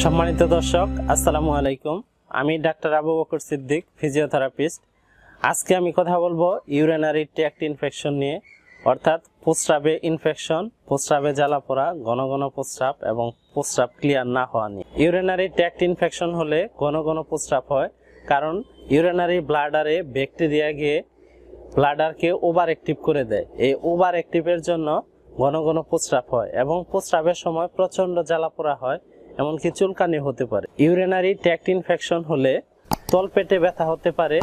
সম্মানিত দর্শক, আসসালামু আলাইকুম। আমি ডাক্তার আবু বকর সিদ্দিক, ফিজিওথেরাপিস্ট। আজকে আমি কথা বলবো ইউরিনারি ট্র্যাক্ট ইনফেকশন নিয়ে, অর্থাৎ প্রস্রাবে ইনফেকশন, প্রস্রাবে জ্বালাপোড়া, ঘন ঘন প্রস্রাব এবং প্রস্রাব ক্লিয়ার না হওয়া নিয়ে। ইউরিনারি ট্র্যাক্ট ইনফেকশন হলে ঘন ঘন প্রস্রাব হয়, কারণ ইউরিনারি ব্লাডারে ব্যাকটেরিয়া গিয়ে ব্লাডারকে ওভার অ্যাক্টিভ করে দেয়। এই ওভার অ্যাক্টিভের জন্য ঘন ঘন প্রস্রাব হয় এবং প্রস্রাবের সময় প্রচণ্ড জ্বালাপোড়া হয়, এমনকি চুলকানি হতে পারে। ইউরিনারি ট্র্যাক্ট ইনফেকশন হলে তলপেটে ব্যথা হতে পারে,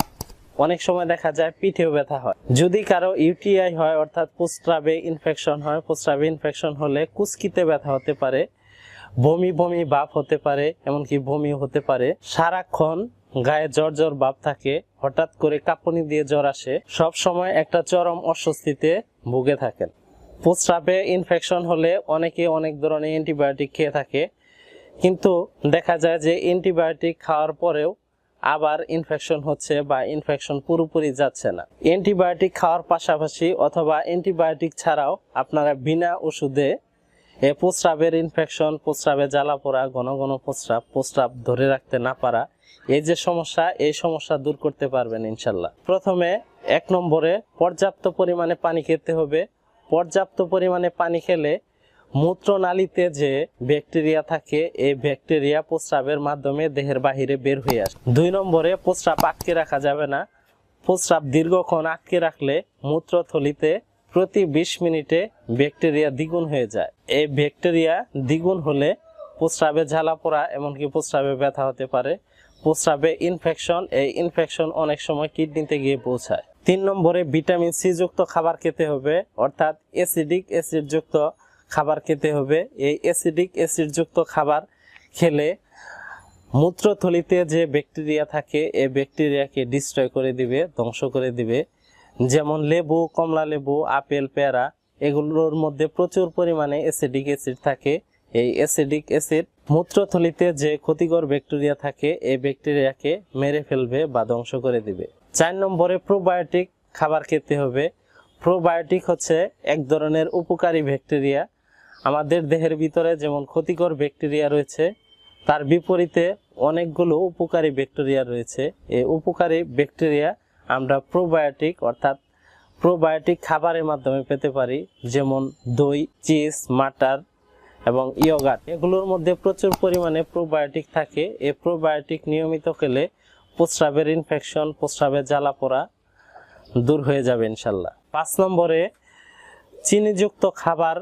অনেক সময় দেখা যায় পিঠেও ব্যথা হয়। যদি কারো ইউটিআই হয়, অর্থাৎ প্রস্রাবে ইনফেকশন হয়, প্রস্রাবে ইনফেকশন হলে কুচকিতে ব্যথা হতে পারে, বমি বমি ভাব হতে পারে, এমনকি বমি হতে পারে। সারাক্ষণ গায়ে জ্বর জ্বর ভাব থাকে, হঠাৎ করে কাঁপুনি দিয়ে জ্বর আসে, সব সময় একটা চরম অস্বস্তিতে ভুগে থাকেন। প্রস্রাবে ইনফেকশন হলে অনেকে অনেক ধরনের অ্যান্টিবায়োটিক খেয়ে থাকে, কিন্তু দেখা যায় যে অ্যান্টিবায়োটিক খাওয়ার পরেও আবার ইনফেকশন হচ্ছে বা ইনফেকশন পুরোপুরি যাচ্ছে না। অ্যান্টিবায়োটিক খাওয়ার পাশাপাশি অথবা অ্যান্টিবায়োটিক ছাড়াও আপনারা বিনা ওষুধে প্রস্রাবের ইনফেকশন, প্রস্রাবে জ্বালাপোড়া, ঘন ঘন প্রস্রাব ধরে রাখতে না পারা, এই যে সমস্যা, এই সমস্যা দূর করতে পারবেন ইনশাল্লাহ। প্রথমে 1 নম্বরে পর্যাপ্ত পরিমাণে পানি খেতে হবে। পর্যাপ্ত পরিমাণে পানি খেলে মূত্রনালীতে যে ব্যাকটেরিয়া থাকে, এই ব্যাকটেরিয়া প্রস্রাবের মাধ্যমে দেহের বাহিরে বের হয়ে আসে। 2 নম্বরে প্রস্রাব আটকে রাখা যাবে না। প্রস্রাব দীর্ঘক্ষণ আটকে রাখলে মূত্রথলিতে প্রতি 20 মিনিটে ব্যাকটেরিয়া দ্বিগুণ হয়ে যায়। এই ব্যাকটেরিয়া দ্বিগুণ হলে প্রস্রাবে জ্বালাপোড়া, এমনকি প্রস্রাবে ব্যথা হতে পারে। প্রস্রাবে ইনফেকশন, এই ইনফেকশন অনেক সময় কিডনিতে গিয়ে পৌঁছায়। 3 নম্বরে ভিটামিন সি যুক্ত খাবার খেতে হবে, অর্থাৎ অ্যাসিডিক অ্যাসিড যুক্ত খাবার খেতে হবে। এই অ্যাসিডিক অ্যাসিড যুক্ত খাবার খেলে মূত্রথলিতে যে ব্যাকটেরিয়া থাকে, এই ব্যাকটেরিয়াকে ডিস্ট্রয় করে দিবে, ধ্বংস করে দিবে। যেমন লেবু, কমলা লেবু, আপেল, পেয়ারা, এগুলোর মধ্যে প্রচুর পরিমাণে অ্যাসিডিক অ্যাসিড থাকে। এই অ্যাসিডিক অ্যাসিড মূত্রথলিতে যে ক্ষতিকর ব্যাকটেরিয়া থাকে, এই ব্যাকটেরিয়াকে মেরে ফেলবে বা ধ্বংস করে দিবে। 4 নম্বরে প্রোবায়োটিক খাবার খেতে হবে। প্রোবায়োটিক হচ্ছে এক ধরনের উপকারী ব্যাকটেরিয়া। আমাদের দেহের ভিতরে যেমন ক্ষতিকর ব্যাকটেরিয়া রয়েছে, তার বিপরীতে অনেকগুলো উপকারী ব্যাকটেরিয়া রয়েছে। এই উপকারী ব্যাকটেরিয়া আমরা প্রোবায়োটিক, অর্থাৎ প্রোবায়োটিক খাবারের মাধ্যমে পেতে পারি, যেমন দই, চিজ, মাটার এবং ইয়োগার্ট। এগুলোর মধ্যে প্রচুর পরিমাণে প্রোবায়োটিক থাকে। এই প্রোবায়োটিক নিয়মিত খেলে প্রস্রাবের ইনফেকশন, প্রস্রাবের জ্বালাপোড়া দূর হয়ে যাবে ইনশাল্লাহ। 5 নম্বরে চিনিযুক্ত খাবার